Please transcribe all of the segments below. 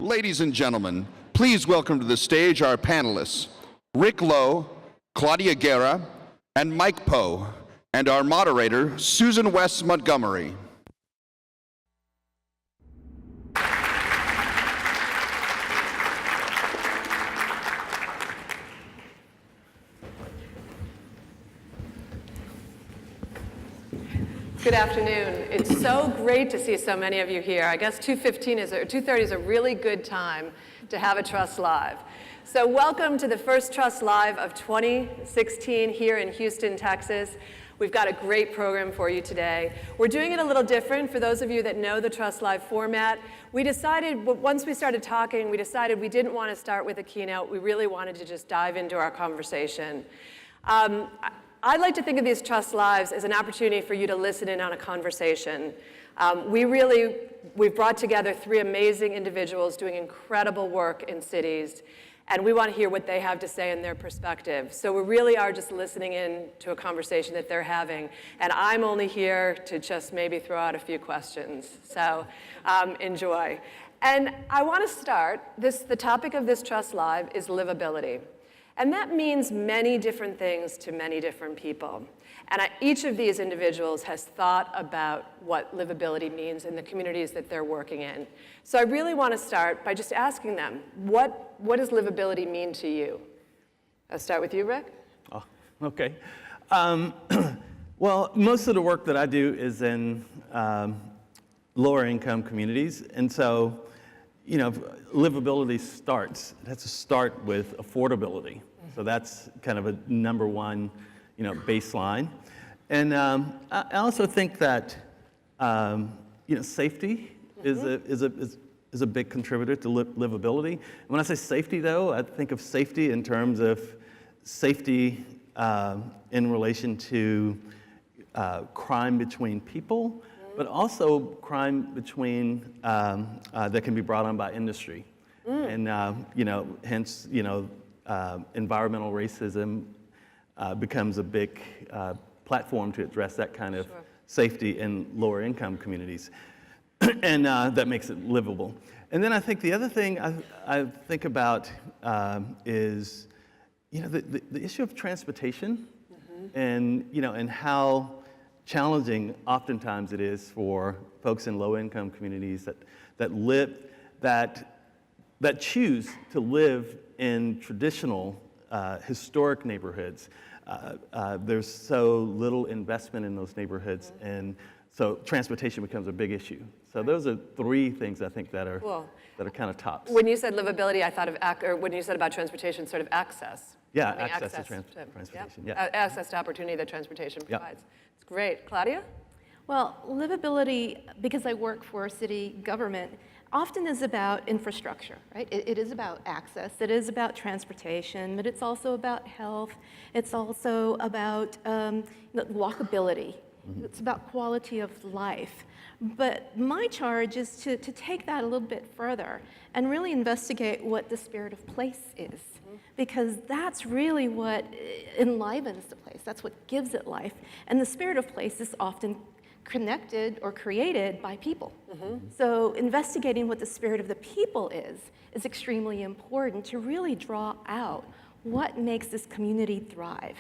Ladies and gentlemen, please welcome to the stage our panelists, Rick Lowe, Claudia Guerra, and Mike Poe, and our moderator, Susan West Montgomery. Good afternoon. It's so great to see so many of you here. I guess 2:30 is a really good time to have a TrustLive. So welcome to the first TrustLive of 2016 here in Houston, Texas. We've got a great program for you today. We're doing it a little different. For those of you that know the TrustLive format, we decided, once we started talking, we decided we didn't want to start with a keynote. We really wanted to just dive into our conversation. I'd like to think of these TrustLives as an opportunity for you to listen in on a conversation. We've brought together three amazing individuals doing incredible work in cities, and we want to hear what they have to say in their perspective. So we really are just listening in to a conversation that they're having, and I'm only here to just maybe throw out a few questions. So enjoy. And I want to start, the topic of this TrustLive is livability. And that means many different things to many different people. And each of these individuals has thought about what livability means in the communities that they're working in. So I really want to start by just asking them, what does livability mean to you? I'll start with you, Rick. Oh, okay. Well, most of the work that I do is in lower income communities. And so, you know, livability it has to start with affordability. So that's kind of a number one, baseline. And I also think that, safety is a big contributor to livability. And when I say safety, though, I think of safety in terms of safety in relation to crime between people, but also crime between that can be brought on by industry, and hence environmental racism becomes a big platform to address that kind of safety in lower income communities, and that makes it livable. And then I think the other thing I think about is the issue of transportation, and how challenging oftentimes it is for folks in low-income communities that choose to live in traditional historic neighborhoods. There's so little investment in those neighborhoods, and so transportation becomes a big issue. So those are three things I think that are Cool. that are kind of tops. When you said livability, I thought of, or when you said about transportation, sort of access. Yeah, access to transportation. Yep. Yeah. Access to opportunity that transportation provides. It's great. Claudia? Well, livability, because I work for city government, often is about infrastructure, right? It is about access, it is about transportation, but it's also about health, it's also about walkability, it's about quality of life. But my charge is to take that a little bit further and really investigate what the spirit of place is. Because that's really what enlivens the place, that's what gives it life. And the spirit of place is often connected or created by people. So investigating what the spirit of the people is extremely important to really draw out what makes this community thrive.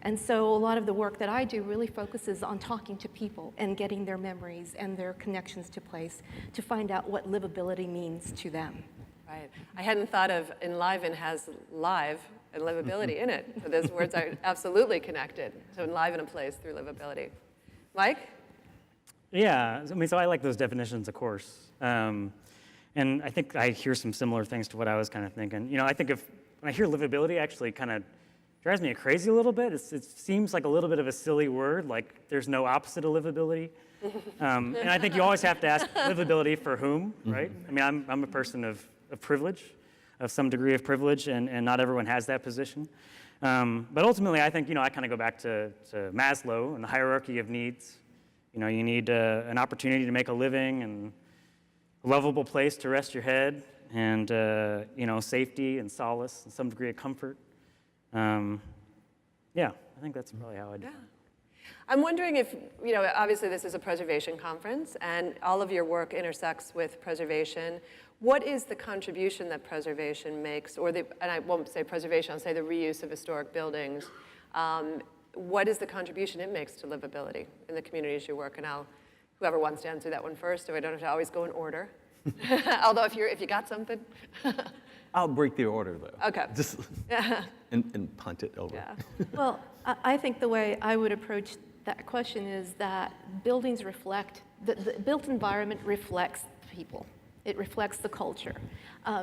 And so a lot of the work that I do really focuses on talking to people and getting their memories and their connections to place to find out what livability means to them. Right. I hadn't thought of enliven has live and livability in it. So those words are absolutely connected. So enliven a place through livability. Mike? Yeah, so I like those definitions, of course. And I think I hear some similar things to what I was kind of thinking. I think when I hear livability, actually kind of drives me crazy a little bit. It seems like a little bit of a silly word, like there's no opposite of livability. And I think you always have to ask livability for whom, right? I mean, I'm a person of privilege, of some degree of privilege, and not everyone has that position. But ultimately, I think, I kind of go back to Maslow and the hierarchy of needs. You need an opportunity to make a living and a lovable place to rest your head and, safety and solace and some degree of comfort. Yeah, I think that's probably how I do it. I'm wondering if, obviously this is a preservation conference and all of your work intersects with preservation. What is the contribution that preservation makes, and I won't say preservation, I'll say the reuse of historic buildings. What is the contribution it makes to livability in the communities you work in? Whoever wants to answer that one first, so I don't have to always go in order. Although if you got something. I'll break the order, though. Okay. Just and punt it over. Yeah. Well, I think the way I would approach that question is that buildings reflect, the built environment reflects people. It reflects the culture.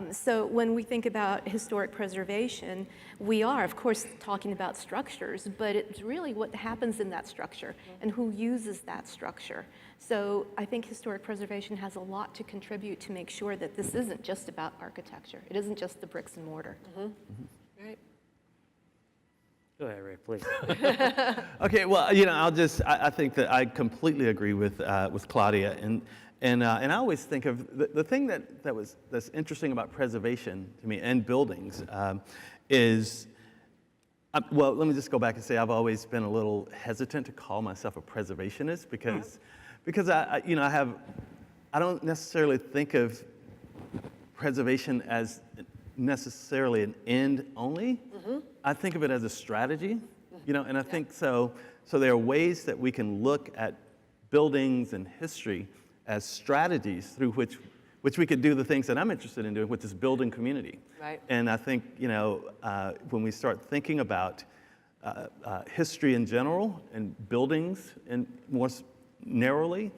So when we think about historic preservation, we are, of course, talking about structures, but it's really what happens in that structure and who uses that structure. So I think historic preservation has a lot to contribute to make sure that this isn't just about architecture. It isn't just the bricks and mortar. Right. Go ahead, Ray, please. Okay, well, I think that I completely agree with Claudia, and I always think of the thing that's interesting about preservation to me and buildings is, well, let me just go back and say I've always been a little hesitant to call myself a preservationist because I don't necessarily think of preservation as necessarily an end only. I think of it as a strategy, and I think so there are ways that we can look at buildings and history as strategies through which we could do the things that I'm interested in doing, which is building community. Right. And I think, when we start thinking about history in general and buildings and more narrowly,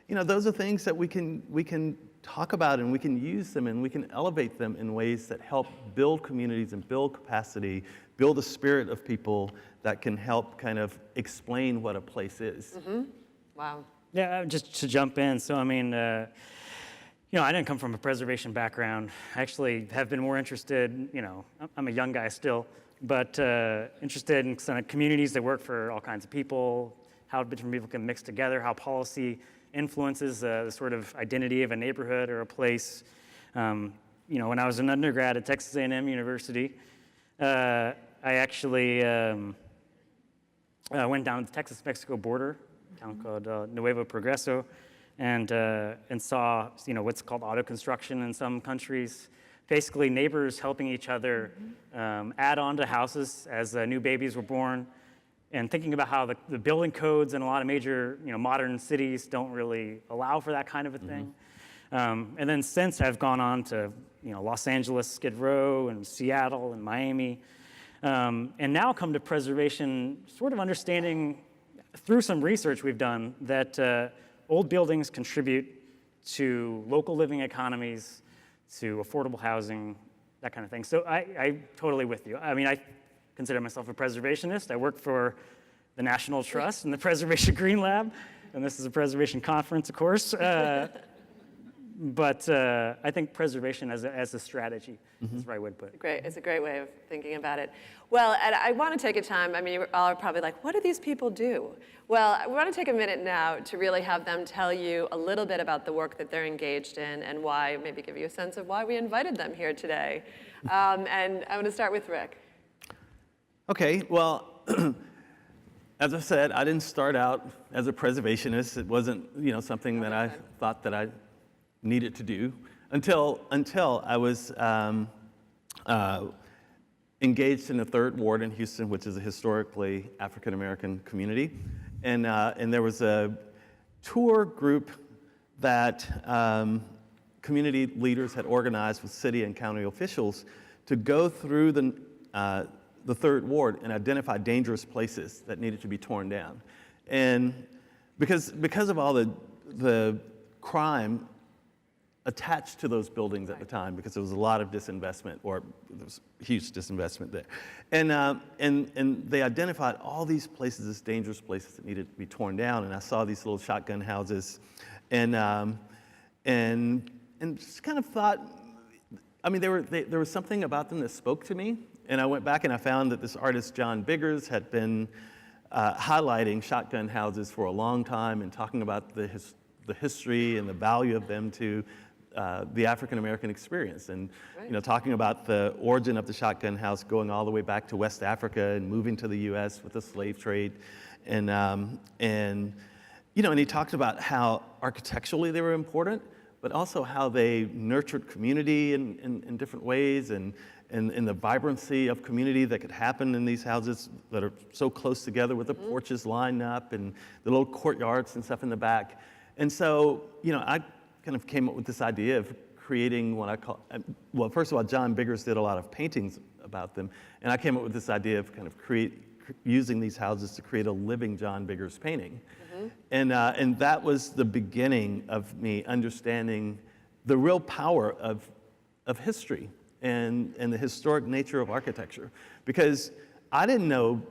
those are things that we can talk about and we can use them and we can elevate them in ways that help build communities and build capacity, build the spirit of people that can help kind of explain what a place is. Wow. Yeah, just to jump in. So, I mean, I didn't come from a preservation background. I actually have been more interested, I'm a young guy still, but interested in kind of communities that work for all kinds of people, how different people can mix together, how policy influences the sort of identity of a neighborhood or a place. When I was an undergrad at Texas A&M University, I actually went down to the Texas-Mexico border, a town called Nuevo Progreso, and saw what's called auto construction in some countries. Basically, neighbors helping each other add on to houses as new babies were born, and thinking about how the building codes in a lot of major modern cities don't really allow for that kind of a thing. And then since I've gone on to Los Angeles, Skid Row, and Seattle, and Miami, and now come to preservation, sort of understanding through some research we've done that old buildings contribute to local living economies, to affordable housing, that kind of thing. So I totally with you. I mean, I consider myself a preservationist. I work for the National Trust and the Preservation Green Lab, and this is a preservation conference, of course. But I think preservation as a strategy is the right way to put it. Great, it's a great way of thinking about it. Well, and I want to take a time, I mean, you all are probably like, what do these people do? Well, we want to take a minute now to really have them tell you a little bit about the work that they're engaged in and why, maybe give you a sense of why we invited them here today. And I'm going to start with Rick. Okay, well, as I said, I didn't start out as a preservationist. It wasn't, something that I thought that I needed to do until I was engaged in the 3rd Ward in Houston, which is a historically African-American community. And there was a tour group that community leaders had organized with city and county officials to go through the 3rd Ward and identify dangerous places that needed to be torn down. And because of all the crime attached to those buildings at the time, because there was a lot of disinvestment, or there was huge disinvestment there. And they identified all these places as dangerous places that needed to be torn down. And I saw these little shotgun houses and just kind of thought, I mean, there was something about them that spoke to me. And I went back and I found that this artist, John Biggers, had been highlighting shotgun houses for a long time and talking about the history and the value of them to the African American experience, and Right. talking about the origin of the shotgun house, going all the way back to West Africa and moving to the U.S. with the slave trade, and he talked about how architecturally they were important, but also how they nurtured community in different ways, and the vibrancy of community that could happen in these houses that are so close together with the porches lined up and the little courtyards and stuff in the back. And so, I kind of came up with this idea of creating what I call, well, first of all, John Biggers did a lot of paintings about them, and I came up with this idea of kind of using these houses to create a living John Biggers painting. And that was the beginning of me understanding the real power of history and the historic nature of architecture, because I didn't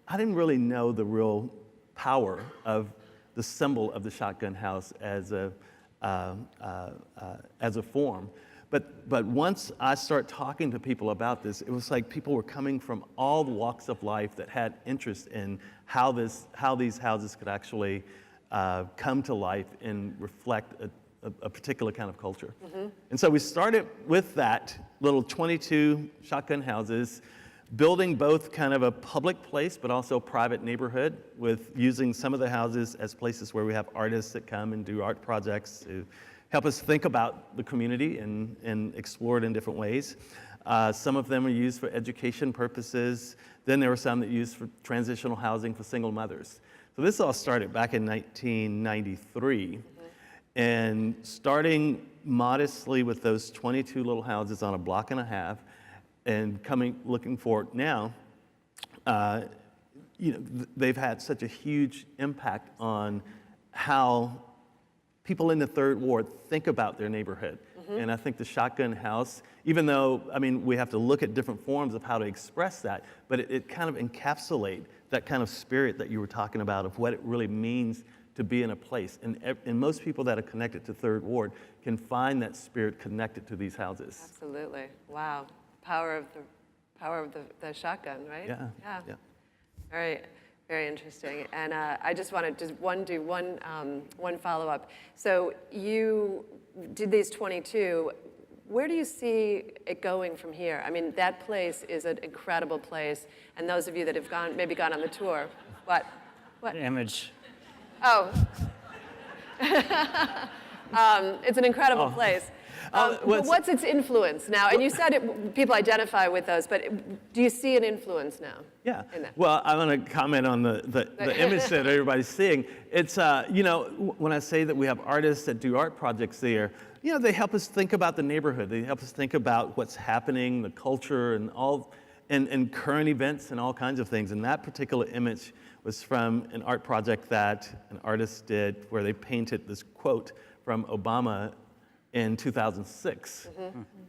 really know the real power of the symbol of the shotgun house as a form. But once I started talking to people about this, it was like people were coming from all the walks of life that had interest in how these houses could actually come to life and reflect a particular kind of culture. And so we started with that little 22 shotgun houses, building both kind of a public place but also private neighborhood, with using some of the houses as places where we have artists that come and do art projects to help us think about the community and explore it in different ways. Some of them are used for education purposes. Then there were some that used for transitional housing for single mothers. So this all started back in 1993. And starting modestly with those 22 little houses on a block and a half, and looking forward now, they've had such a huge impact on how people in the Third Ward think about their neighborhood. And I think the shotgun house, even though, we have to look at different forms of how to express that, but it kind of encapsulates that kind of spirit that you were talking about of what it really means to be in a place. And most people that are connected to Third Ward can find that spirit connected to these houses. Absolutely. Wow. Power of the shotgun, right? Yeah. Very, very interesting. And I just want to do one follow-up. So you did these 22. Where do you see it going from here? That place is an incredible place. And those of you that have maybe gone on the tour, what? The image. Oh. It's an incredible place. But what's its influence now? And you said people identify with those, but do you see an influence now? Yeah. In that? Well, I want to comment on the image that everybody's seeing. It's, when I say that we have artists that do art projects there, they help us think about the neighborhood. They help us think about what's happening, the culture, and current events and all kinds of things. And that particular image was from an art project that an artist did where they painted this quote from Obama in 2006.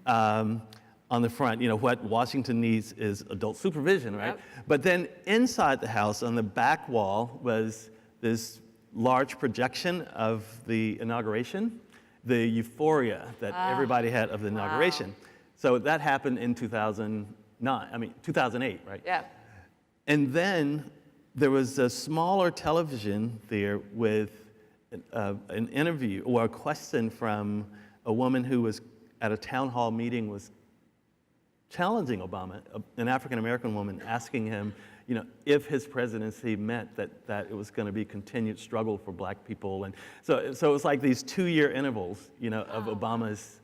On the front, what Washington needs is adult supervision, right? Yep. But then inside the house, on the back wall, was this large projection of the inauguration, the euphoria that everybody had of the inauguration. So that happened in 2008, right? Yeah. And then there was a smaller television there with an interview or a question from a woman who was at a town hall meeting, was challenging Obama, an African-American woman, asking him, if his presidency meant that it was going to be continued struggle for black people. And so it was like these 2-year intervals, of Obama's,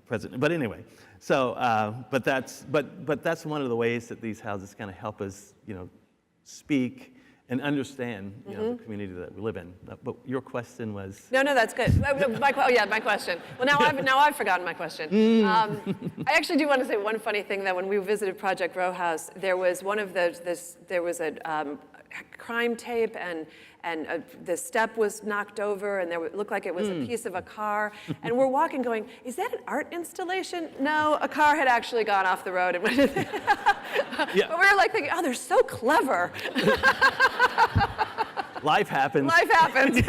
president. But anyway, so, but that's one of the ways that these houses kind of help us, speak and understand, the community that we live in. But your question was? No, that's good. My question. Well, now I've forgotten my question. I actually do want to say one funny thing, that when we visited Project Row House, there was there was a crime tape, and the step was knocked over, and it looked like it was a piece of a car. And we're walking going, is that an art installation? No, a car had actually gone off the road. And But we were like thinking, oh, they're so clever. Life happens. Life happens.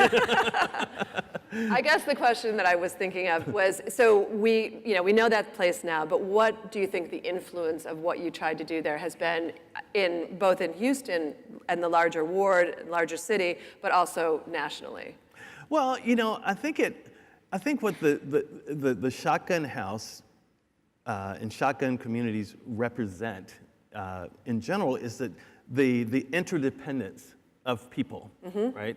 I guess the question that I was thinking of was, so we know that place now, but what do you think the influence of what you tried to do there has been both in Houston and the larger ward, larger city, but also nationally? Well, I think I think what the shotgun house and shotgun communities represent in general is that the interdependence of people, right?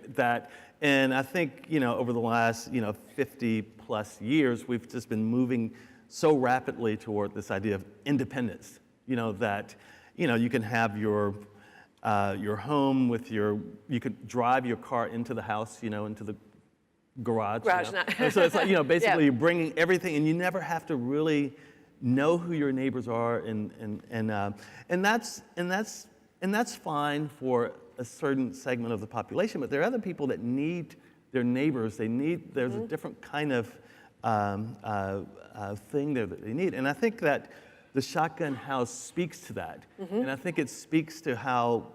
And I think, over the last, 50 plus years, we've just been moving so rapidly toward this idea of independence, that, you can have your home with you could drive your car into the house, into the garage. And so it's like, basically Yeah. you're bringing everything, and you never have to really know who your neighbors are, and that's fine for a certain segment of the population. But there are other people that need their neighbors. There's a different kind of thing there that they need, and I think that the shotgun house speaks to that, and I think it speaks to how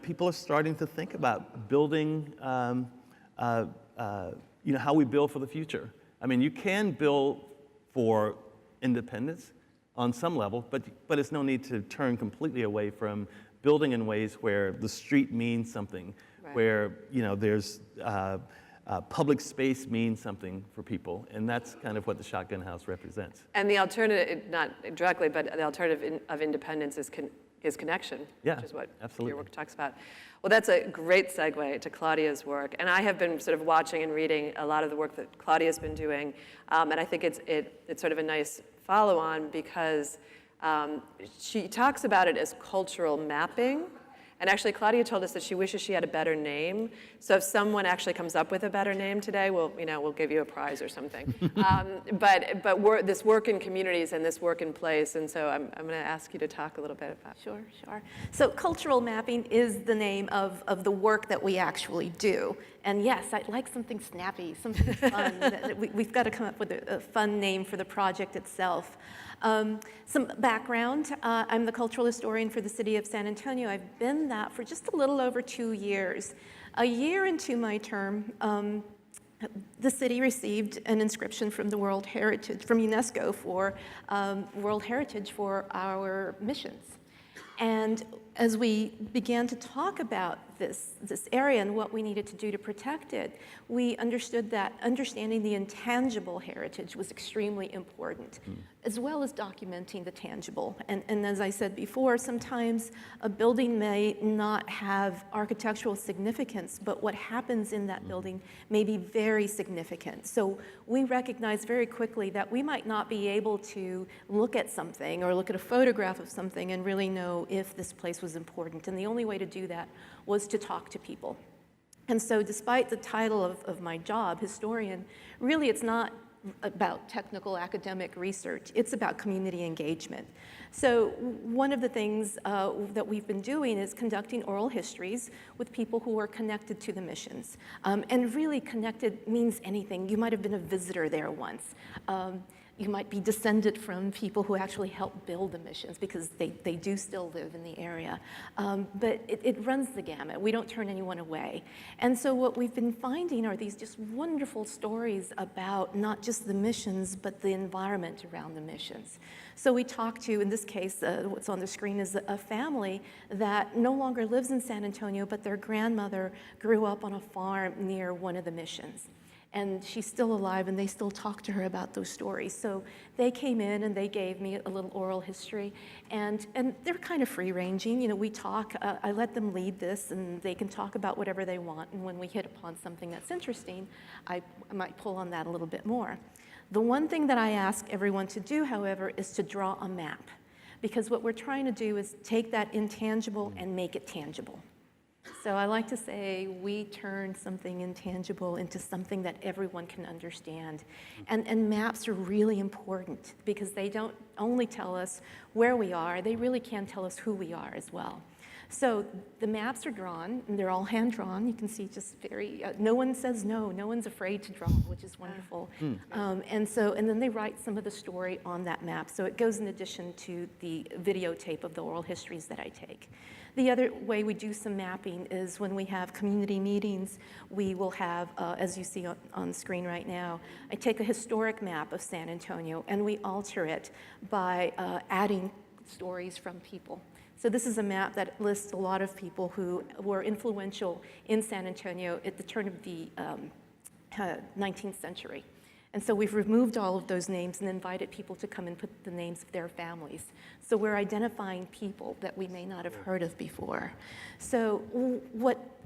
people are starting to think about building. How we build for the future. I mean, you can build for independence on some level, but it's no need to turn completely away from building in ways where the street means something, Right. where there's public space means something for people, and that's kind of what the shotgun house represents. And the alternative, not directly, but the alternative of independence is connection, Yeah, which is what absolutely. your work talks about. Well, that's a great segue to Claudia's work. And I have been sort of watching and reading a lot of the work that Claudia's been doing. And I think it's sort of a nice follow-on because she talks about it as cultural mapping. And actually, Claudia told us that she wishes she had a better name. So if someone actually comes up with a better name today, we'll give you a prize or something. But this work in communities and this work in place, and so I'm going to ask you to talk a little bit about. Sure. So cultural mapping is the name of the work that we actually do. And yes, I'd like something snappy, something fun. We've got to come up with a fun name for the project itself. Some background, I'm the cultural historian for the city of San Antonio. I've been that for just a little over 2 years. A year into my term, the city received an inscription from the from UNESCO for World Heritage for our missions. And as we began to talk about this area and what we needed to do to protect it, we understood that understanding the intangible heritage was extremely important, as well as documenting the tangible. And as I said before, sometimes a building may not have architectural significance, but what happens in that building may be very significant. So we recognized very quickly that we might not be able to look at something or look at a photograph of something and really know if this place was important. And the only way to do that was to talk to people. And so despite the title of my job, historian, really it's not about technical academic research, it's about community engagement. So one of the things that we've been doing is conducting oral histories with people who are connected to the missions. And really connected means anything. You might have been a visitor there once. You might be descended from people who actually helped build the missions because they do still live in the area. But it runs the gamut. We don't turn anyone away. And so what we've been finding are these just wonderful stories about not just the missions, but the environment around the missions. So we talked to, in this case, what's on the screen is a family that no longer lives in San Antonio, but their grandmother grew up on a farm near one of the missions. And she's still alive, and they still talk to her about those stories. So they came in and they gave me a little oral history, and they're kind of free-ranging. We talk, I let them lead this, and they can talk about whatever they want, and when we hit upon something that's interesting, I might pull on that a little bit more. The one thing that I ask everyone to do, however, is to draw a map, because what we're trying to do is take that intangible and make it tangible. So I like to say we turn something intangible into something that everyone can understand. And maps are really important because they don't only tell us where we are, they really can tell us who we are as well. So the maps are drawn, and they're all hand-drawn. You can see just very, no one says no, no one's afraid to draw, which is wonderful. And then they write some of the story on that map. So it goes in addition to the videotape of the oral histories that I take. The other way we do some mapping is when we have community meetings, we will have, as you see on the screen right now, I take a historic map of San Antonio and we alter it by adding stories from people. So this is a map that lists a lot of people who were influential in San Antonio at the turn of the 19th century. And so we've removed all of those names and invited people to come and put the names of their families. So we're identifying people that we may not have heard of before. So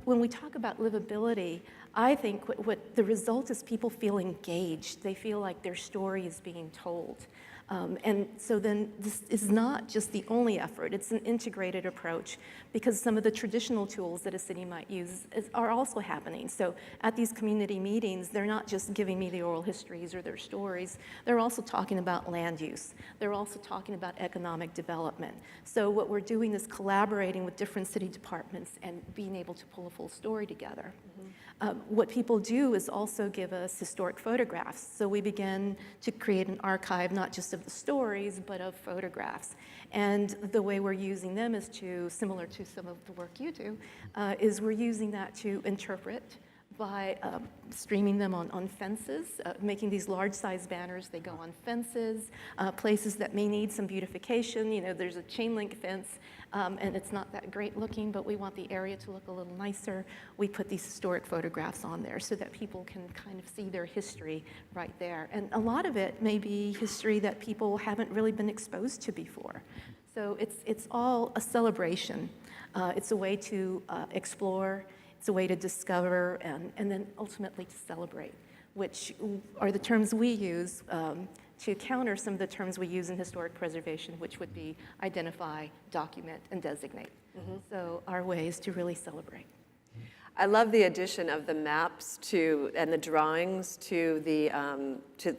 when we talk about livability, I think what the result is people feel engaged. They feel like their story is being told. And so then this is not just the only effort, it's an integrated approach because some of the traditional tools that a city might use are also happening. So at these community meetings, they're not just giving me the oral histories or their stories, they're also talking about land use. They're also talking about economic development. So what we're doing is collaborating with different city departments and being able to pull a full story together. What people do is also give us historic photographs. So we begin to create an archive, not just of the stories, but of photographs. And the way we're using them is similar to some of the work you do, is we're using that to interpret by streaming them on fences, making these large-size banners. They go on fences, places that may need some beautification. You know, there's a chain link fence, and it's not that great looking, but we want the area to look a little nicer. We put these historic photographs on there so that people can kind of see their history right there. And a lot of it may be history that people haven't really been exposed to before. So it's all a celebration. It's a way to explore. It's a way to discover and then ultimately to celebrate, which are the terms we use to counter some of the terms we use in historic preservation, which would be identify, document, and designate. So our way is to really celebrate. I love the addition of the maps and the drawings to the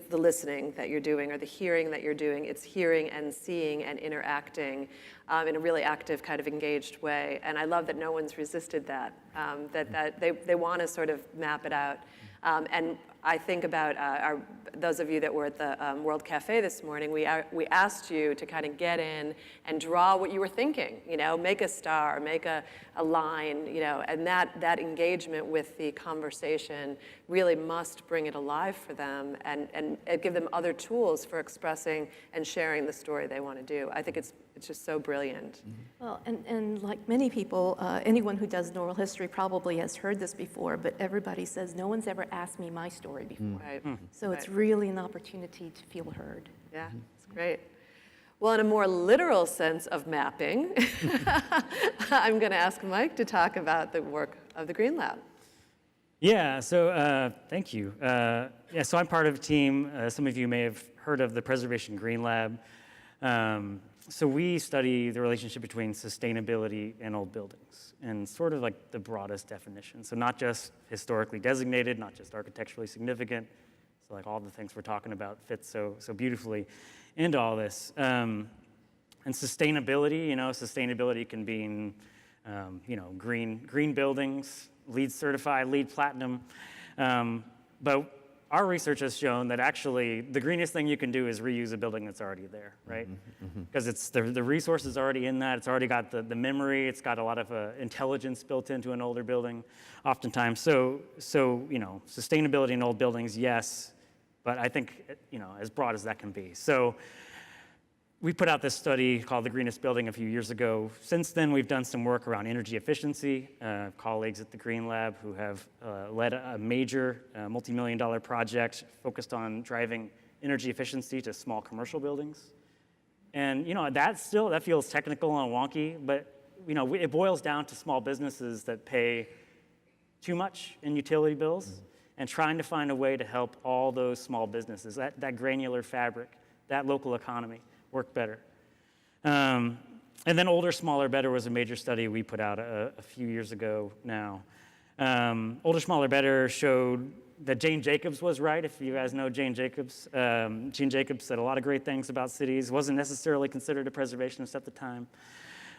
listening that you're doing or the hearing that you're doing. It's hearing and seeing and interacting in a really active, kind of engaged way. And I love that no one's resisted that, that they want to sort of map it out. And I think about those of you that were at the World Cafe this morning, we asked you to kind of get in and draw what you were thinking, you know, make a star, make a line, you know, and that engagement with the conversation really must bring it alive for them and give them other tools for expressing and sharing the story they want to do. I think it's just so brilliant. Well, and like many people, anyone who does oral history probably has heard this before, but everybody says, no one's ever asked me my story before. Right. So it's really an opportunity to feel heard. Yeah, it's great. Well, in a more literal sense of mapping, I'm going to ask Mike to talk about the work of the Green Lab. Yeah, so thank you. Yeah, so I'm part of a team. Some of you may have heard of the Preservation Green Lab. So we study the relationship between sustainability and old buildings, and sort of like the broadest definition. So not just historically designated, not just architecturally significant. So like all the things we're talking about fit so beautifully into all this. And sustainability, you know, sustainability can be, you know, green buildings, LEED certified, LEED platinum. But our research has shown that actually the greenest thing you can do is reuse a building that's already there, right? Because it's the resource is already in that. It's already got the memory. It's got a lot of intelligence built into an older building, oftentimes. So you know, sustainability in old buildings, yes, but I think, you know, as broad as that can be. So we put out this study called The Greenest Building a few years ago. Since then, we've done some work around energy efficiency. Colleagues at the Green Lab who have led a major multi-million-dollar project focused on driving energy efficiency to small commercial buildings. And you know, that feels technical and wonky, but you know, it boils down to small businesses that pay too much in utility bills and trying to find a way to help all those small businesses, that granular fabric, that local economy, work better. And then Older, Smaller, Better was a major study we put out a few years ago now. Older, Smaller, Better showed that Jane Jacobs was right, if you guys know Jane Jacobs. Jane Jacobs said a lot of great things about cities, wasn't necessarily considered a preservationist at the time.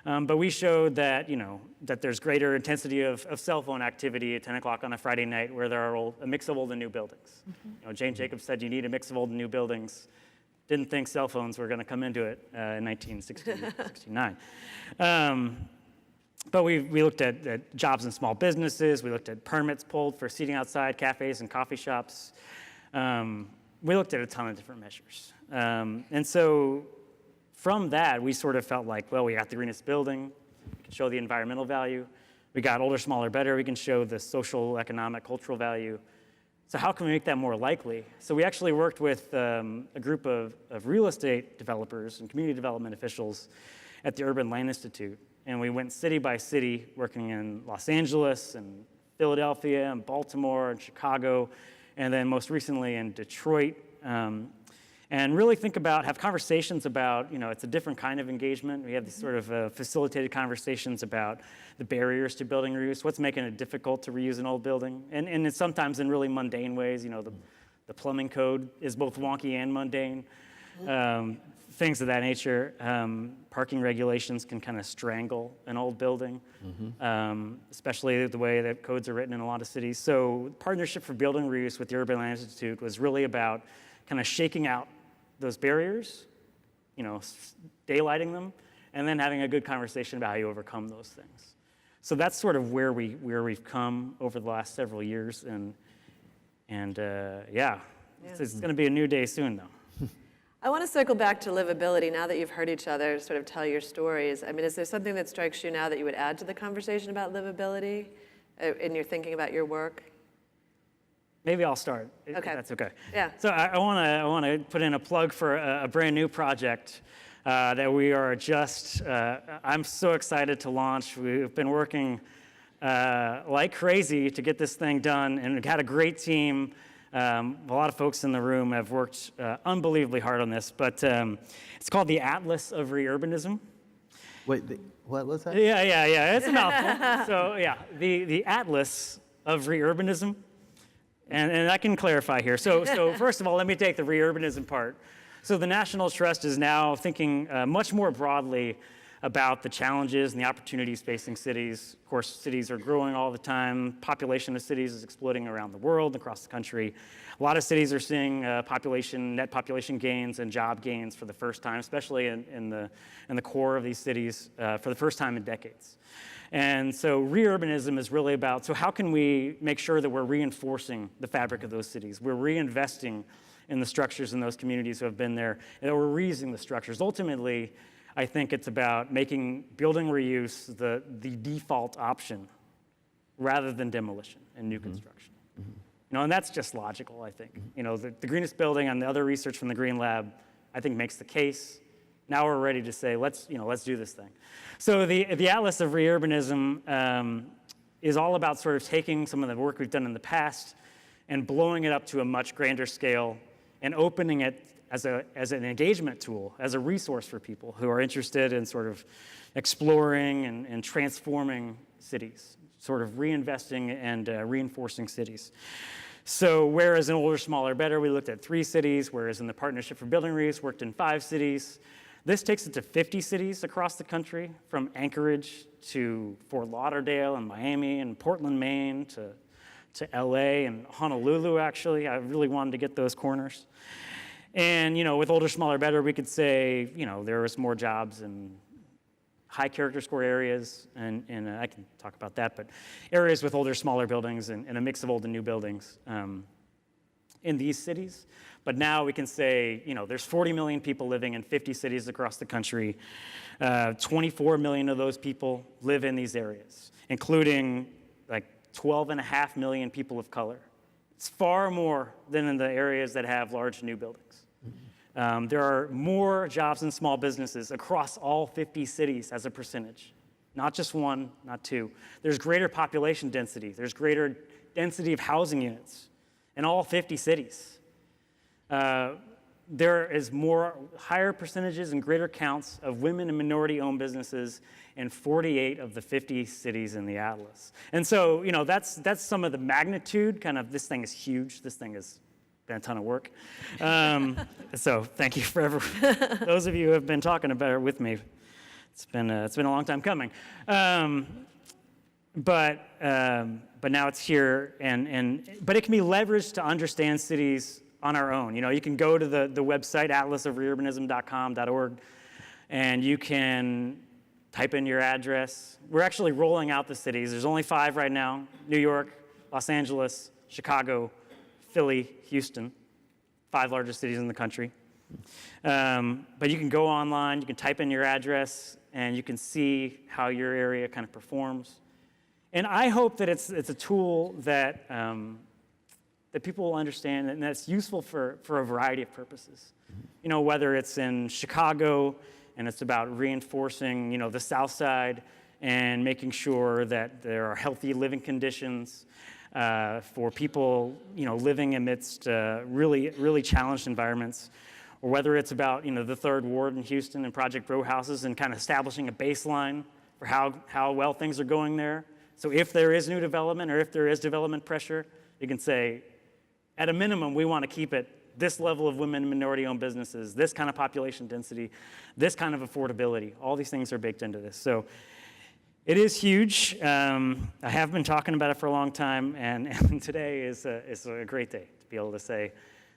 But we showed that, you know, that there's greater intensity of cell phone activity at 10 o'clock on a Friday night where there are a mix of old and new buildings. You know, Jane Jacobs said you need a mix of old and new buildings. Didn't think cell phones were going to come into it in 1969. But we looked at jobs in small businesses. We looked at permits pulled for seating outside cafes and coffee shops. We looked at a ton of different measures. And so from that, we sort of felt like, well, we got the greenest building. We can show the environmental value. We got Older, Smaller, Better. We can show the social, economic, cultural value. So how can we make that more likely? So we actually worked with a group of real estate developers and community development officials at the Urban Land Institute. And we went city by city, working in Los Angeles and Philadelphia and Baltimore and Chicago, and then most recently in Detroit. And really have conversations about, it's a different kind of engagement. We have these sort of facilitated conversations about the barriers to building reuse, what's making it difficult to reuse an old building. And it's sometimes in really mundane ways, the plumbing code is both wonky and mundane, things of that nature. Parking regulations can kind of strangle an old building, especially the way that codes are written in a lot of cities. So Partnership for Building Reuse with the Urban Land Institute was really about kind of shaking out those barriers, daylighting them, and then having a good conversation about how you overcome those things. So that's sort of where we've come over the last several years, and it's going to be a new day soon, though. I want to circle back to livability now that you've heard each other sort of tell your stories. I mean, is there something that strikes you now that you would add to the conversation about livability in your thinking about your work? Maybe I'll start. Okay. If that's okay. Yeah. So I want to put in a plug for a brand new project that we are just. I'm so excited to launch. We've been working like crazy to get this thing done, and we've had a great team. A lot of folks in the room have worked unbelievably hard on this, but it's called the Atlas of Reurbanism. Wait, what was that? Yeah. It's a mouthful. So yeah, the Atlas of Reurbanism. And I can clarify here. So first of all, let me take the reurbanism part. So the National Trust is now thinking much more broadly about the challenges and the opportunities facing cities. Of course, cities are growing all the time. Population of cities is exploding around the world, across the country. A lot of cities are seeing net population gains and job gains for the first time, especially in the core of these cities for the first time in decades. And so reurbanism is really about, so how can we make sure that we're reinforcing the fabric of those cities? We're reinvesting in the structures in those communities who have been there, and we're reusing the structures. Ultimately, I think it's about making building reuse the default option rather than demolition and new construction. And that's just logical, I think. The greenest building and the other research from the Green Lab, I think, makes the case. Now we're ready to say, let's do this thing. So the Atlas of Reurbanism is all about sort of taking some of the work we've done in the past and blowing it up to a much grander scale and opening it as an engagement tool, as a resource for people who are interested in sort of exploring and transforming cities, sort of reinvesting and reinforcing cities. So whereas in Older, Smaller, Better, we looked at 3 cities, whereas in the Partnership for Building Reuse worked in 5 cities, this takes it to 50 cities across the country, from Anchorage to Fort Lauderdale and Miami and Portland, Maine to LA and Honolulu, actually. I really wanted to get those corners. And with Older, Smaller, Better, we could say, there was more jobs in high character score areas, and I can talk about that, but areas with older, smaller buildings and a mix of old and new buildings in these cities. But now we can say, there's 40 million people living in 50 cities across the country. 24 million of those people live in these areas, including like 12.5 million people of color. It's far more than in the areas that have large new buildings. There are more jobs in small businesses across all 50 cities as a percentage, not just 1, not 2. There's greater population density. There's greater density of housing units in all 50 cities. There is higher percentages and greater counts of women and minority-owned businesses in 48 of the 50 cities in the Atlas. And so, that's some of the magnitude. Kind of, this thing is huge. This thing has been a ton of work. So thank you for those of you who have been talking about it with me. It's been a long time coming. But now it's here, but it can be leveraged to understand cities on our own. You can go to the website atlasofreurbanism.com.org, and you can type in your address. We're actually rolling out the cities. There's only 5 right now: New York, Los Angeles, Chicago, Philly, Houston, 5 largest cities in the country. But you can go online, you can type in your address, and you can see how your area kind of performs. And I hope that it's a tool that that people will understand and that's useful for a variety of purposes. You know, whether it's in Chicago and it's about reinforcing, you know, the South Side and making sure that there are healthy living conditions for people, you know, living amidst really challenged environments, or whether it's about, you know, the Third Ward in Houston and Project Row Houses and kind of establishing a baseline for how well things are going there. So if there is new development or if there is development pressure, you can say, at a minimum, we want to keep it this level of women and minority-owned businesses, this kind of population density, this kind of affordability. All these things are baked into this. So it is huge. I have been talking about it for a long time, and today is a great day to be able to say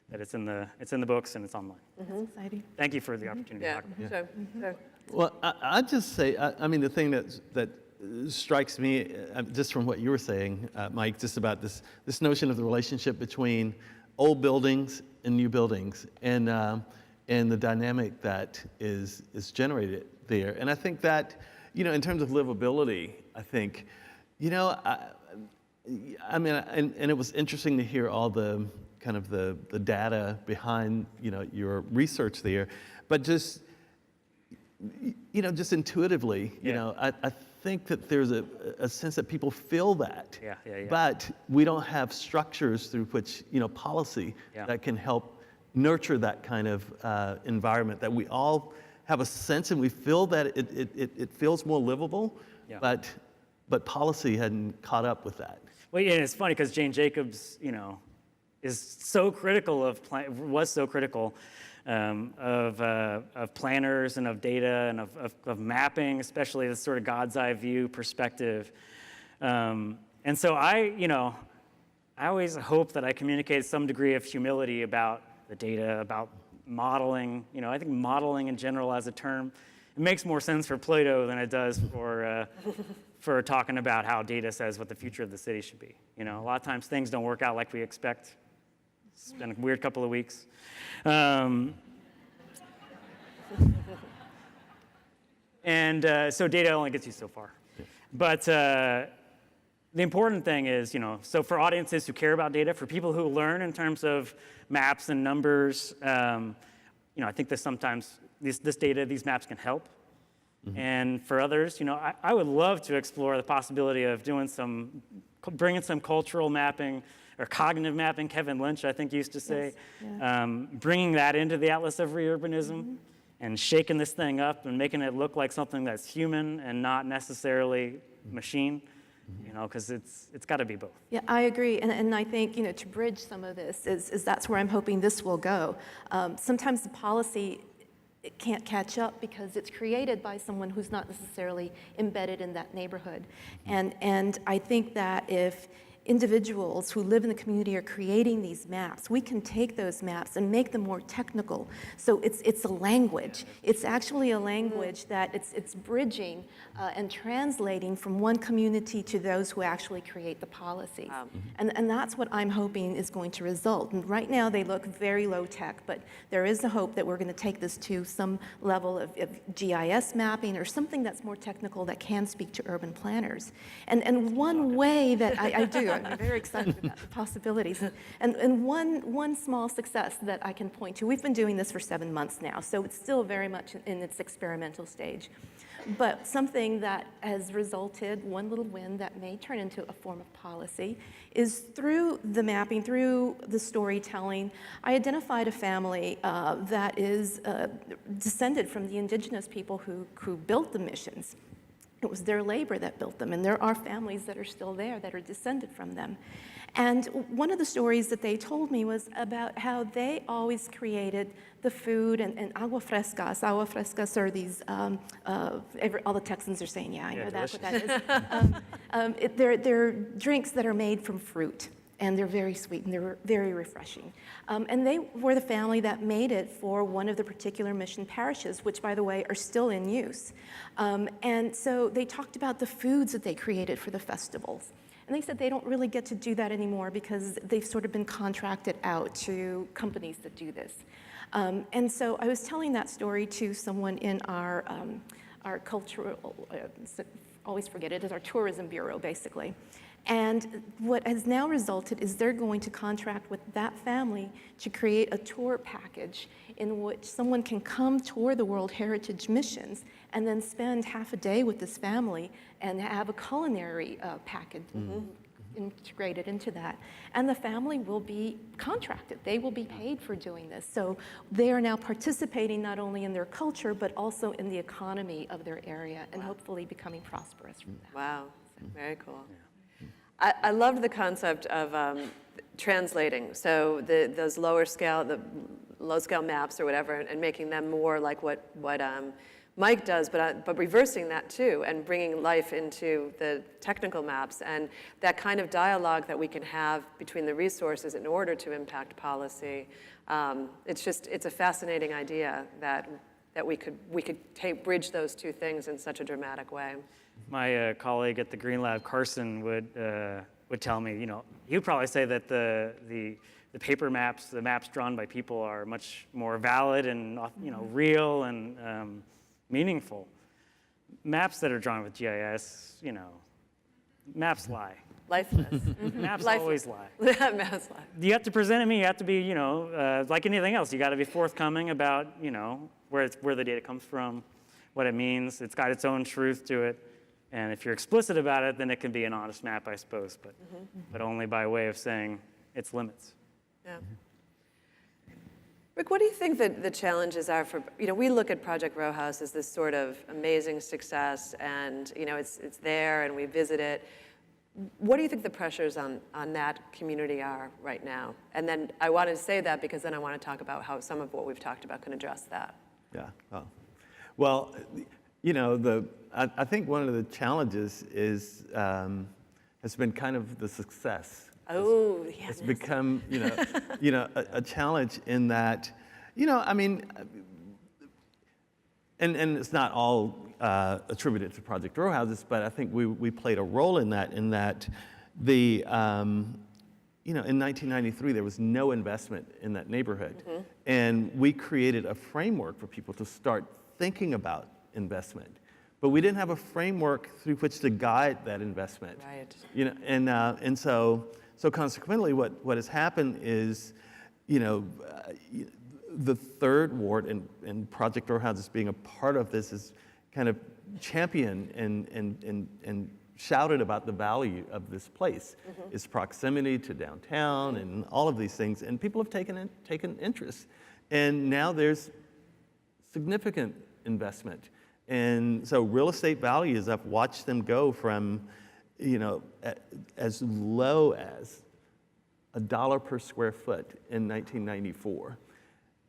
that it's in the books and it's online. That's exciting. Thank you for the opportunity to Yeah, talk about it. so Well, I'd just say, I mean, the thing that strikes me, just from what you were saying, Mike, just about this notion of the relationship between old buildings and new buildings, and the dynamic that is generated there. And I think that, you know, in terms of livability, I think, you know, I mean, and it was interesting to hear all the kind of the data behind, you know, your research there, but just, you know, just intuitively, you know, I think that there's a sense that people feel that, but we don't have structures through which, you know, policy that can help nurture that kind of environment, that we all have a sense and we feel that it feels more livable, but policy hadn't caught up with that. Well, yeah, it's funny because Jane Jacobs, you know, was so critical of planners and of data and of mapping, especially this sort of God's eye view perspective. And so I always hope that I communicate some degree of humility about the data, about modeling. You know, I think modeling in general as a term, it makes more sense for Plato than it does for talking about how data says what the future of the city should be. You know, a lot of times things don't work out like we expect. It's been a weird couple of weeks. So data only gets you so far. But the important thing is, you know, so for audiences who care about data, for people who learn in terms of maps and numbers, you know, I think that sometimes this data, these maps can help. And for others, you know, I would love to explore the possibility of bringing some cultural mapping or cognitive mapping, Kevin Lynch, I think, used to say, bringing that into the Atlas of Reurbanism and shaking this thing up and making it look like something that's human and not necessarily machine, you know, because it's got to be both. Yeah, I agree, and I think, you know, to bridge some of this is that's where I'm hoping this will go. Sometimes the policy, it can't catch up because it's created by someone who's not necessarily embedded in that neighborhood. And I think that if individuals who live in the community are creating these maps, we can take those maps and make them more technical. So it's a language. It's actually a language that it's bridging and translating from one community to those who actually create the policies. And that's what I'm hoping is going to result. And right now they look very low tech, but there is a hope that we're going to take this to some level of GIS mapping or something that's more technical that can speak to urban planners. And one way that I do, I'm very excited about the possibilities. And one small success that I can point to, we've been doing this for 7 months now, so it's still very much in its experimental stage. But something that has resulted, one little win that may turn into a form of policy, is through the mapping, through the storytelling, I identified a family that is descended from the indigenous people who built the missions. It was their labor that built them, and there are families that are still there that are descended from them. And one of the stories that they told me was about how they always created the food and agua frescas. Agua frescas are these, all the Texans are saying, yeah, I know that's what that is. They're drinks that are made from fruit. And they're very sweet and they're very refreshing. And they were the family that made it for one of the particular mission parishes, which, by the way, are still in use. And so they talked about the foods that they created for the festivals. And they said they don't really get to do that anymore because they've sort of been contracted out to companies that do this. And so I was telling that story to someone in our cultural always forget it, is our tourism bureau, basically. And what has now resulted is they're going to contract with that family to create a tour package in which someone can come tour the World Heritage missions and then spend half a day with this family and have a culinary package integrated into that. And the family will be contracted. They will be paid for doing this. So they are now participating not only in their culture, but also in the economy of their area and hopefully becoming prosperous from that. Wow, very cool. I loved the concept of translating. So those the low scale maps or whatever, and making them more like what Mike does, but reversing that too, and bringing life into the technical maps, and that kind of dialogue that we can have between the resources in order to impact policy. It's a fascinating idea that we could bridge those two things in such a dramatic way. My colleague at the Green Lab, Carson, would tell me, he would probably say that the paper maps, the maps drawn by people, are much more valid and real and meaningful. Maps that are drawn with GIS, maps lie. Lifeless. Maps always lie. Maps lie. You have to present them. You have to be, like anything else. You got to be forthcoming about, where the data comes from, what it means. It's got its own truth to it. And if you're explicit about it, then it can be an honest map, I suppose, but only by way of saying its limits. Yeah. Rick, what do you think that the challenges are for, we look at Project Row House as this sort of amazing success, and it's there and we visit it. What do you think the pressures on that community are right now? And then I wanted to say that because then I want to talk about how some of what we've talked about can address that. Yeah. Well, I think one of the challenges is has been kind of the success. Oh, yeah. It's become, a challenge in that, and it's not all attributed to Project Row Houses, but I think we played a role in that. In in 1993 there was no investment in that neighborhood, and we created a framework for people to start thinking about investment. But we didn't have a framework through which to guide that investment. Right. And so consequently, what has happened is, the third ward and Project Row Houses being a part of this is kind of championed and shouted about the value of this place, its proximity to downtown and all of these things, and people have taken interest, and now there's significant investment. And so real estate values, I've watched them go from, as low as $1 per square foot in 1994,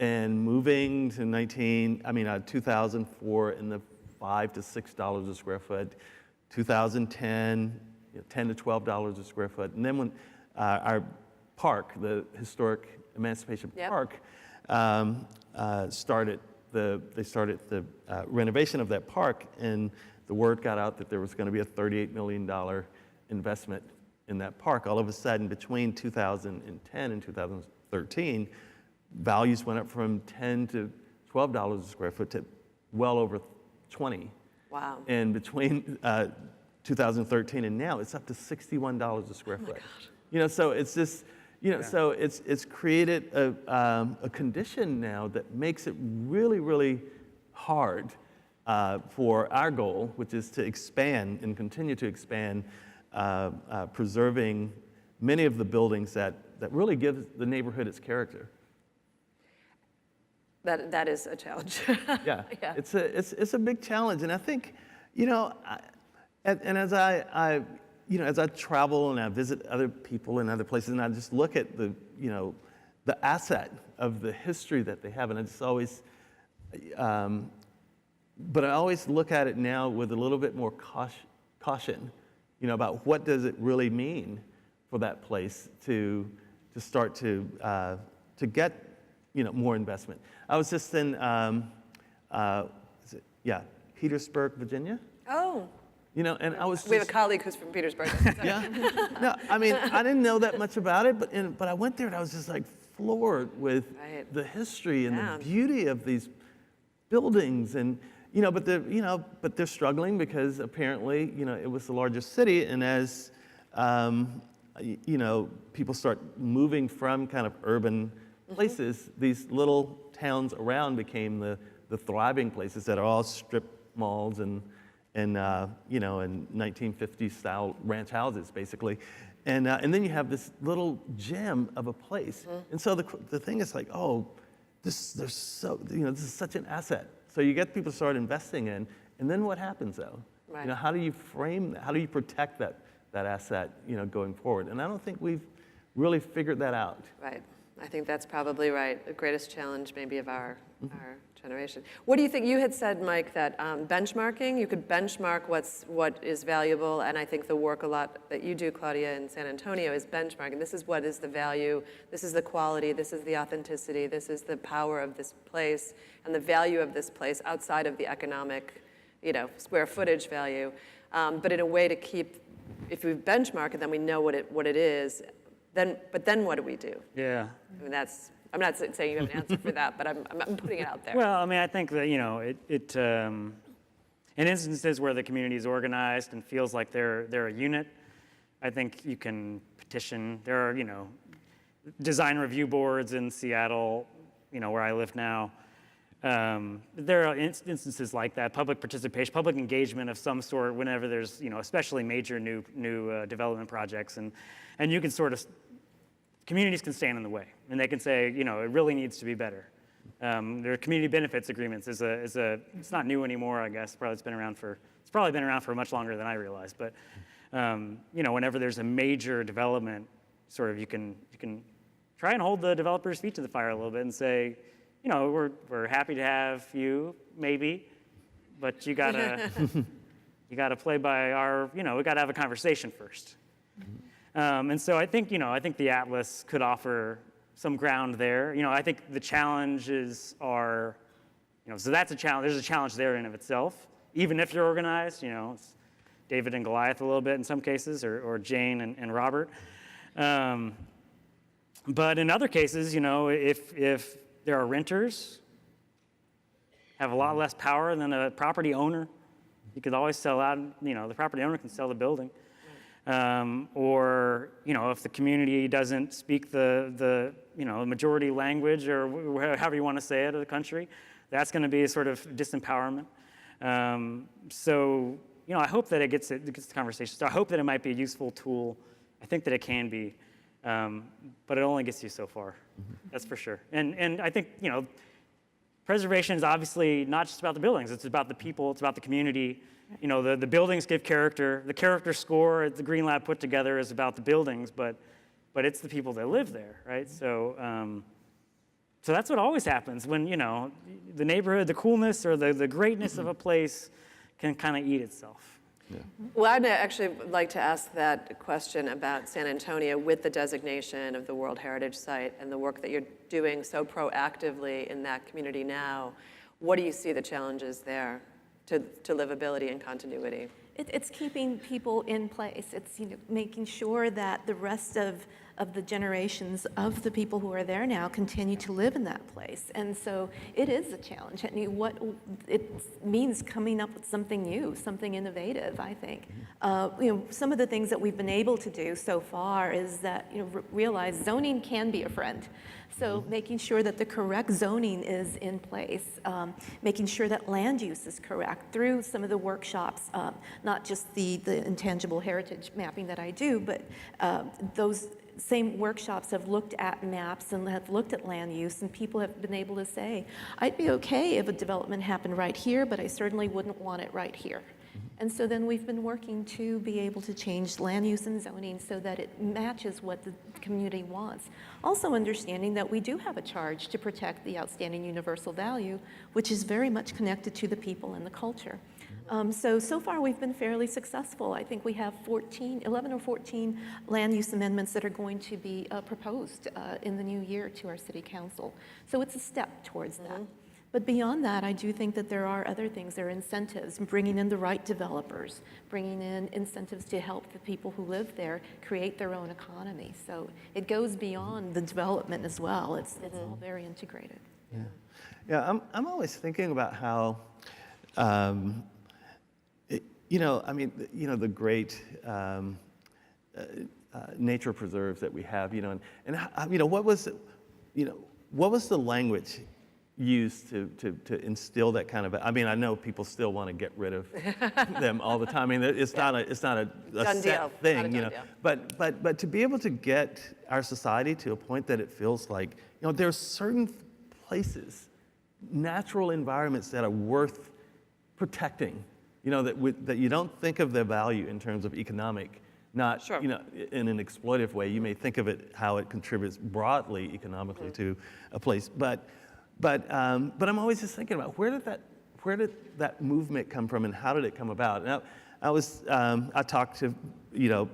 and moving to 2004 in the $5 to $6 a square foot, 2010, $10 to $12 a square foot, and then when our park, the historic Emancipation Park, started the renovation of that park, and the word got out that there was going to be a $38 million investment in that park. All of a sudden, between 2010 and 2013, values went up from $10 to $12 a square foot to well over 20. Wow. And between 2013 and now, it's up to $61 a square foot. So it's just, so it's created a condition now that makes it really, really hard for our goal, which is to expand and continue to expand, preserving many of the buildings that really give the neighborhood its character. That is a challenge. Yeah. It's a big challenge, and I think, and as I travel and I visit other people in other places, and I just look at the asset of the history that they have, and I just always, but I always look at it now with a little bit more caution, about what does it really mean for that place to start to get, more investment. I was just in, Petersburg, Virginia. Oh. And I was. We have a colleague who's from Petersburg. Yeah. No, I didn't know that much about it, but I went there and I was just like floored with the history and the beauty of these buildings, and but they're struggling because apparently, it was the largest city, and as people start moving from kind of urban places, these little towns around became the thriving places that are all strip malls and 1950s style ranch houses, basically. And then you have this little gem of a place. And so the thing is like, this is such an asset. So you get people to start investing in, and then what happens though? Right. How do you frame that? How do you protect that asset, going forward? And I don't think we've really figured that out. Right. I think that's probably right. The greatest challenge maybe of our generation. What do you think? You had said, Mike, that benchmarking, you could benchmark what is valuable, and I think the work a lot that you do, Claudia, in San Antonio is benchmarking. This is what is the value, this is the quality, this is the authenticity, this is the power of this place, and the value of this place outside of the economic, square footage value, but in a way to keep, if we benchmark it, then we know what it is. But then what do we do? Yeah. I mean, I'm not saying you have an answer for that, but I'm putting it out there. Well, I mean, I think that, in instances where the community is organized and feels like they're a unit, I think you can petition. There are, design review boards in Seattle, where I live now. There are instances like that, public participation, public engagement of some sort whenever there's, especially major new development projects. And you can sort of, communities can stand in the way, and they can say, it really needs to be better. There are community benefits agreements. It's not new anymore, I guess. It's probably been around for much longer than I realized. But whenever there's a major development, sort of you can try and hold the developers' feet to the fire a little bit and say, we're happy to have you, maybe, but you gotta play by our, we gotta have a conversation first. And so I think the Atlas could offer some ground there. I think the challenges are, so that's a challenge. There's a challenge there in of itself, even if you're organized. It's David and Goliath a little bit in some cases, or Jane and Robert. But in other cases, if there are renters, have a lot less power than a property owner. You could always sell out. The property owner can sell the building. Or if the community doesn't speak the majority language, or however you want to say it, of the country, that's going to be a sort of disempowerment. So I hope that it gets the conversation. So I hope that it might be a useful tool. I think that it can be, but it only gets you so far. That's for sure. And I think preservation is obviously not just about the buildings. It's about the people. It's about the community. The buildings give character. The character score the Green Lab put together is about the buildings, but it's the people that live there, right? So so that's what always happens when, the neighborhood, the coolness or the greatness of a place can kind of eat itself. Yeah. Well, I'd actually like to ask that question about San Antonio with the designation of the World Heritage Site and the work that you're doing so proactively in that community now. What do you see the challenges there to livability and continuity? It's keeping people in place. It's making sure that the rest of the generations of the people who are there now continue to live in that place. And so it is a challenge. And what it means coming up with something new, something innovative, I think. Some of the things that we've been able to do so far is that realize zoning can be a friend. So making sure that the correct zoning is in place, making sure that land use is correct through some of the workshops, not just the intangible heritage mapping that I do, but those same workshops have looked at maps and have looked at land use, and people have been able to say, I'd be okay if a development happened right here, but I certainly wouldn't want it right here. And so then we've been working to be able to change land use and zoning so that it matches what the community wants. Also understanding that we do have a charge to protect the outstanding universal value, which is very much connected to the people and the culture. So far we've been fairly successful. I think we have 11 or 14 land use amendments that are going to be proposed in the new year to our city council. So it's a step towards that. But beyond that, I do think that there are other things. There are incentives, bringing in the right developers, bringing in incentives to help the people who live there create their own economy. So it goes beyond the development as well. It's all very integrated. Yeah, I'm always thinking about how the great nature preserves that we have, what was the language used to instill that kind of, I know people still want to get rid of them all the time. It's not a Done set deal. thing, Not a done deal. But to be able to get our society to a point that it feels like, there's certain places, natural environments that are worth protecting, that you don't think of their value in terms of economic, not Sure. In an exploitative way. You may think of it how it contributes broadly economically to a place, but I'm always just thinking about where did that movement come from and how did it come about? And I talked to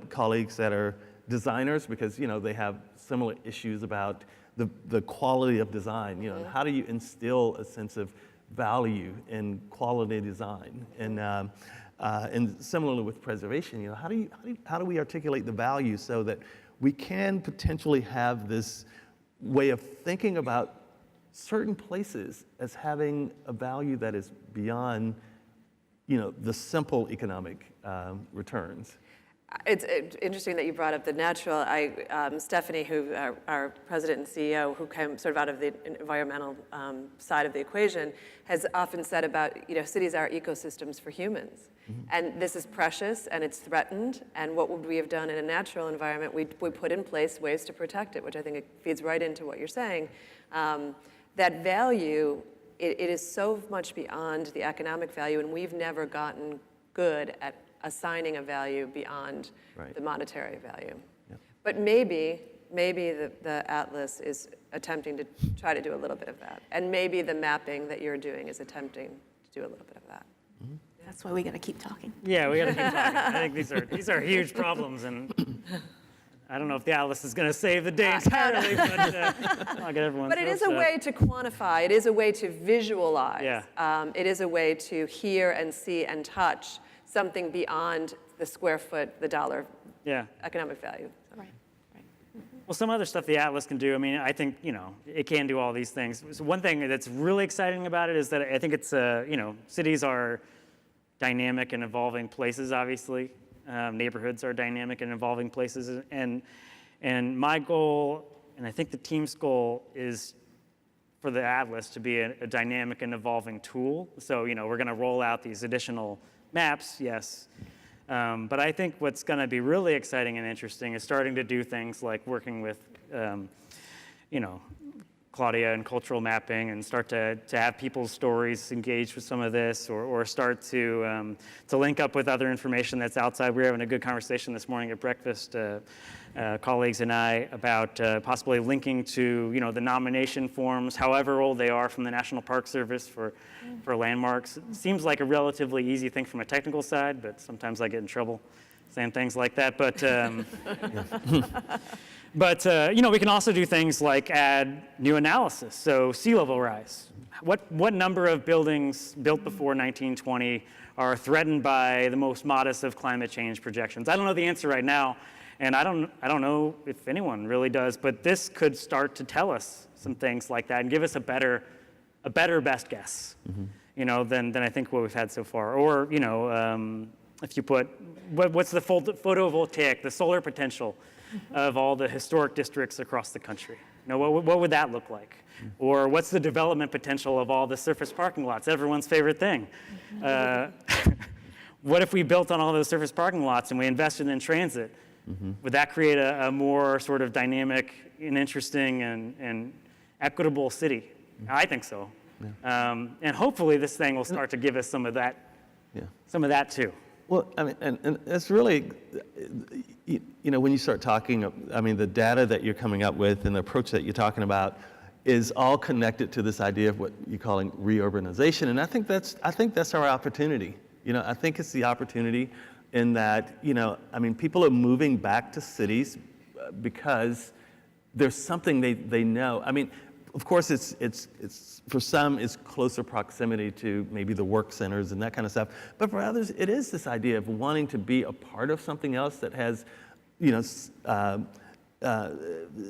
colleagues that are designers because they have similar issues about the quality of design. And how do you instill a sense of value in quality design? And similarly with preservation, how do we articulate the value so that we can potentially have this way of thinking about certain places as having a value that is beyond, the simple economic returns. It's interesting that you brought up the natural. Stephanie, who our president and CEO, who came sort of out of the environmental side of the equation, has often said about, cities are ecosystems for humans. Mm-hmm. And this is precious and it's threatened. And what would we have done in a natural environment? We put in place ways to protect it, which I think it feeds right into what you're saying. That value, it is so much beyond the economic value, and we've never gotten good at assigning a value beyond the monetary value. Yep. But maybe the Atlas is attempting to try to do a little bit of that. And maybe the mapping that you're doing is attempting to do a little bit of that. Mm-hmm. That's why we got to keep talking. Yeah, we got to keep talking. I think these are huge problems, and I don't know if the Atlas is going to save the day entirely, but I'll get everyone. But it is a way to quantify. It is a way to visualize. Yeah. It is a way to hear and see and touch something beyond the square foot, the dollar economic value. Right. Well, some other stuff the Atlas can do, I think, it can do all these things. So one thing that's really exciting about it is that I think it's, cities are dynamic and evolving places, obviously. Neighborhoods are dynamic and evolving places. And my goal, and I think the team's goal, is for the Atlas to be a dynamic and evolving tool. So, we're going to roll out these additional maps, yes. But I think what's going to be really exciting and interesting is starting to do things like working with, Claudia and cultural mapping, and start to have people's stories engaged with some of this, or start to link up with other information that's outside. We were having a good conversation this morning at breakfast, colleagues and I, about possibly linking to the nomination forms, however old they are, from the National Park Service for landmarks. It seems like a relatively easy thing from a technical side, but sometimes I get in trouble saying things like that. But we can also do things like add new analysis. So sea level rise. What number of buildings built before 1920 are threatened by the most modest of climate change projections? I don't know the answer right now, and I don't know if anyone really does. But this could start to tell us some things like that and give us a better best guess, than I think what we've had so far. Or if you put what's the photovoltaic, the solar potential of all the historic districts across the country. What would that look like? Or what's the development potential of all the surface parking lots, everyone's favorite thing? What if we built on all those surface parking lots and we invested in transit? Would that create a more sort of dynamic and interesting and equitable city? I think so. Yeah. And hopefully this thing will start to give us some of that too. Well, and it's really, when you start talking, the data that you're coming up with and the approach that you're talking about is all connected to this idea of what you're calling reurbanization, and I think that's our opportunity. I think it's the opportunity in that, people are moving back to cities because there's something they know. Of course, it's for some, it's closer proximity to maybe the work centers and that kind of stuff. But for others, it is this idea of wanting to be a part of something else that has,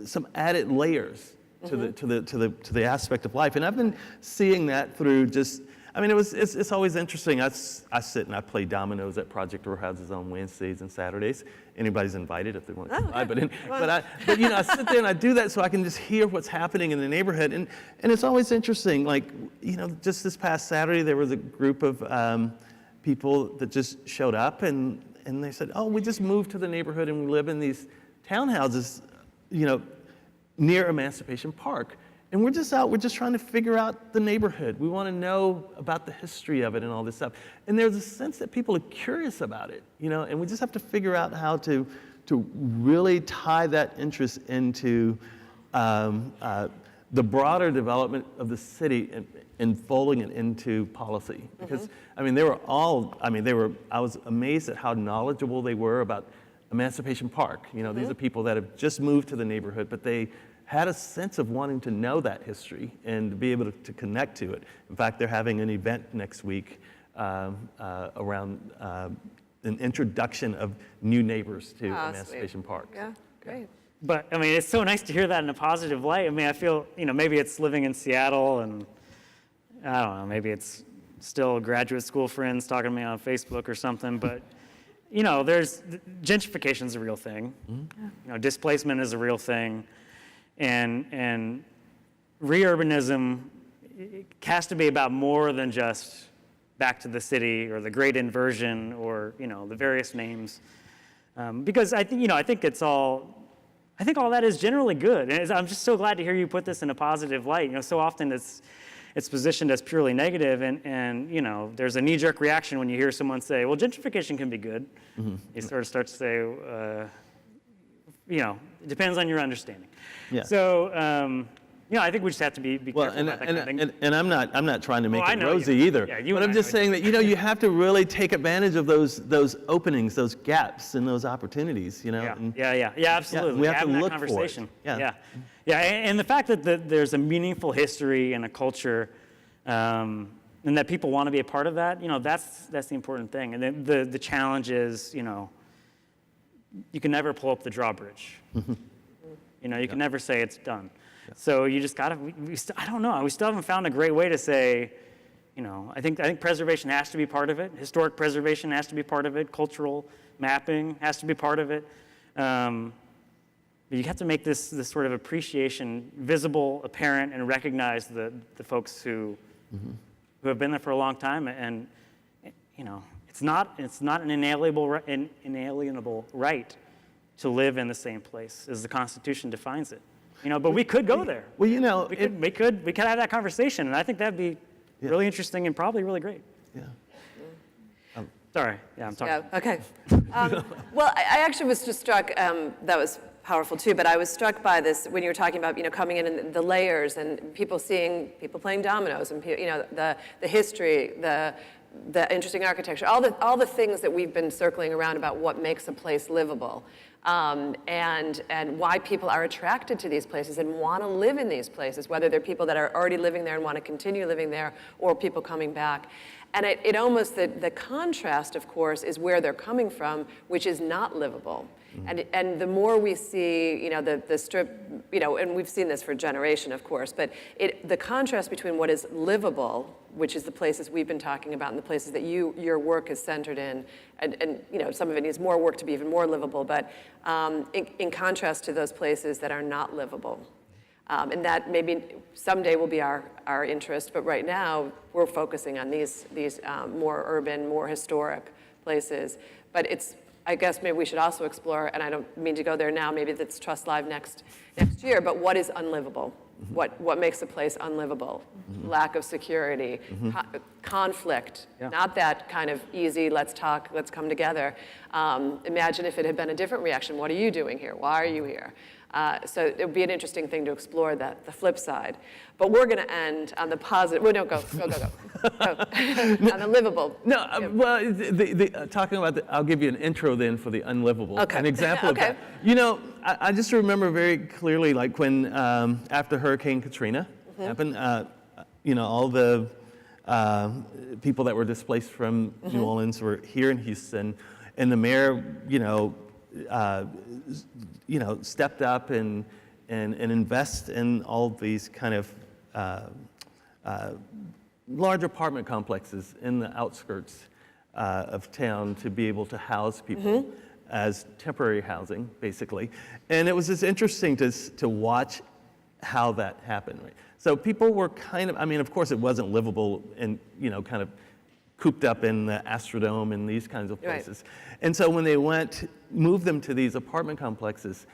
some added layers to the aspect of life. And I've been seeing that through just, I mean, it's always interesting. I sit and I play dominoes at Project Roadhouses on Wednesdays and Saturdays. Anybody's invited if they want to come by. But you know, I sit there and I do that so I can just hear what's happening in the neighborhood. And it's always interesting. Like, you know, just this past Saturday, there was a group of people that just showed up and they said, oh, we just moved to the neighborhood and we live in these townhouses, you know, near Emancipation Park. And we're just trying to figure out the neighborhood. We want to know about the history of it and all this stuff. And there's a sense that people are curious about it, you know, and we just have to figure out how to really tie that interest into the broader development of the city and folding it into policy. Because, I mean, I was amazed at how knowledgeable they were about Emancipation Park. You know, these are people that have just moved to the neighborhood, but they had a sense of wanting to know that history and to be able to connect to it. In fact, they're having an event next week around an introduction of new neighbors to Emancipation Park. Yeah, great. But I mean, it's so nice to hear that in a positive light. I mean, I feel, you know, maybe it's living in Seattle and I don't know, maybe it's still graduate school friends talking to me on Facebook or something, but you know, gentrification is a real thing. You know, displacement is a real thing. And reurbanism has to be about more than just back to the city or the great inversion or, you know, the various names. Because I think all that is generally good. And I'm just so glad to hear you put this in a positive light. You know, so often it's positioned as purely negative and you know, there's a knee-jerk reaction when you hear someone say, well, gentrification can be good. You sort of start to say, you know, it depends on your understanding. Yeah. So, you know, I think we just have to be careful about that kind of thing. And I'm not trying to make it rosy either. Yeah, but I'm just saying that, you know, you have to really take advantage of those openings, those gaps, and those opportunities. You know. Yeah, absolutely. Yeah, we have to look conversation. For it. Yeah, and the fact that there's a meaningful history and a culture, and that people want to be a part of that. You know, that's the important thing. And then the challenge is, you know, you can never pull up the drawbridge. You know, you can never say it's done. So you just gotta, I don't know, we still haven't found a great way to say, you know, I think preservation has to be part of it. Historic preservation has to be part of it. Cultural mapping has to be part of it. But you have to make this sort of appreciation visible, apparent, and recognize the folks who have been there for a long time. And, you know, it's not an inalienable right to live in the same place as the Constitution defines it. You know, but we could go there. Well, you know, we could have that conversation, and I think that'd be really interesting and probably really great. Yeah. Sorry. Yeah, I'm talking. Yeah. Okay. Well, I actually was just struck. That was powerful too. But I was struck by this when you were talking about, you know, coming in and the layers and people seeing people playing dominoes and, you know, the history, the interesting architecture, all the things that we've been circling around about what makes a place livable. And why people are attracted to these places and want to live in these places, whether they're people that are already living there and want to continue living there or people coming back. And it almost, the contrast, of course, is where they're coming from, which is not livable. And the more we see, you know, the strip, you know, and we've seen this for a generation, of course, but the contrast between what is livable, which is the places we've been talking about and the places that your work is centered in, and you know, some of it needs more work to be even more livable, but in contrast to those places that are not livable. And that maybe someday will be our interest, but right now we're focusing on these more urban, more historic places. But I guess maybe we should also explore, and I don't mean to go there now, maybe that's TrustLive next year, but what is unlivable? What makes a place unlivable? Lack of security, conflict, not that kind of easy, let's talk, let's come together. Imagine if it had been a different reaction. What are you doing here? Why are you here? So it would be an interesting thing to explore the flip side. But we're going to end on the positive. Well, no, go. On the livable. No, well, talking about I'll give you an intro then for the unlivable. Okay. An example of that. You know, I just remember very clearly, like when after Hurricane Katrina happened, you know, all the people that were displaced from New Orleans were here in Houston, and the mayor, you know, stepped up and invest in all these kind of large apartment complexes in the outskirts of town to be able to house people as temporary housing, basically. And it was just interesting to watch how that happened. Right? So people were kind of, I mean, of course it wasn't livable and, you know, kind of cooped up in the Astrodome and these kinds of places. Right. And so when they moved them to these apartment complexes,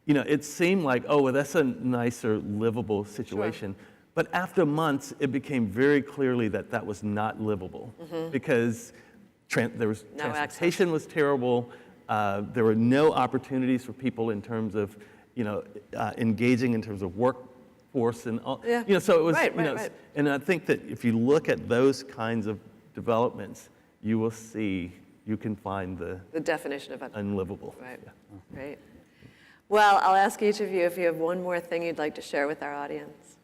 you know, it seemed like, oh, well, that's a nicer, livable situation. Sure. But after months, it became very clearly that that was not livable because there was transportation was terrible. There were no opportunities for people in terms of, you know, engaging in terms of workforce and all. Yeah. You know, so it was, you know, and I think that if you look at those kinds of developments, you will see, you can find the definition of unlivable. Right. Yeah. Great. Well, I'll ask each of you if you have one more thing you'd like to share with our audience.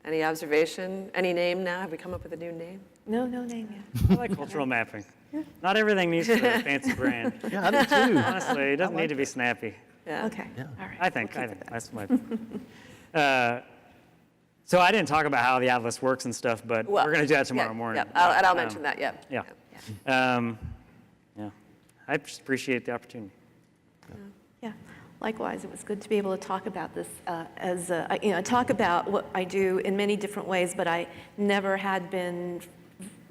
Any observation? Any name now? Have we come up with a new name? No name yet. I like cultural mapping. Yeah. Not everything needs to be a fancy brand. Yeah, I do too. Honestly, it doesn't need to be snappy. Yeah. Okay. Yeah. All right. I think that's my. So I didn't talk about how the atlas works and stuff, but we're going to do that tomorrow morning. Yep. I'll mention that. Yep. Yeah. Yeah. I just appreciate the opportunity. Yeah. Likewise, it was good to be able to talk about this you know, talk about what I do in many different ways, but I never had been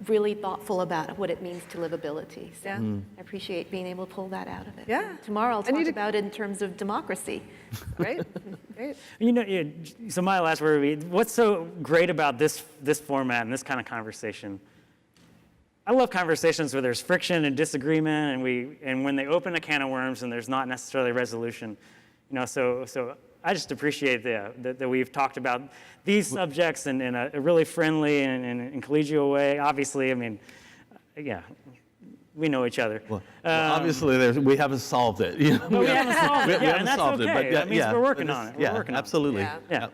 really thoughtful about what it means to livability. So I appreciate being able to pull that out of it. Yeah. Tomorrow I'll talk about it in terms of democracy. Great. Great. You know, so my last word would be, what's so great about this format and this kind of conversation? I love conversations where there's friction and disagreement, and when they open a can of worms and there's not necessarily resolution, you know. So I just appreciate that we've talked about these subjects in a really friendly and collegial way. Obviously, I mean, yeah, we know each other. Well, obviously, we haven't solved it. You know? But we haven't solved it. We and that's solved okay. it, but That means we're working on it. We're working on it. Absolutely. Yeah. Yeah.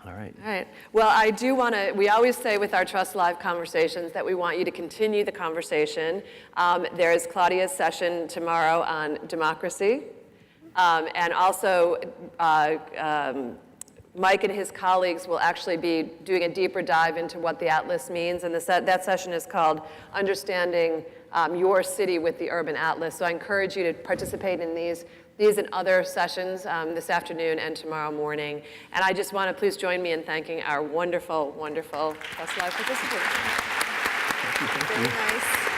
All right. All right. Well, I do want to, we always say with our TrustLive conversations that we want you to continue the conversation. There is Claudia's session tomorrow on democracy. And also, Mike and his colleagues will actually be doing a deeper dive into what the Atlas means. And that session is called Understanding Your City with the Urban Atlas. So I encourage you to participate in these and other sessions this afternoon and tomorrow morning. And I just want to please join me in thanking our wonderful, wonderful TrustLive participants. Very nice.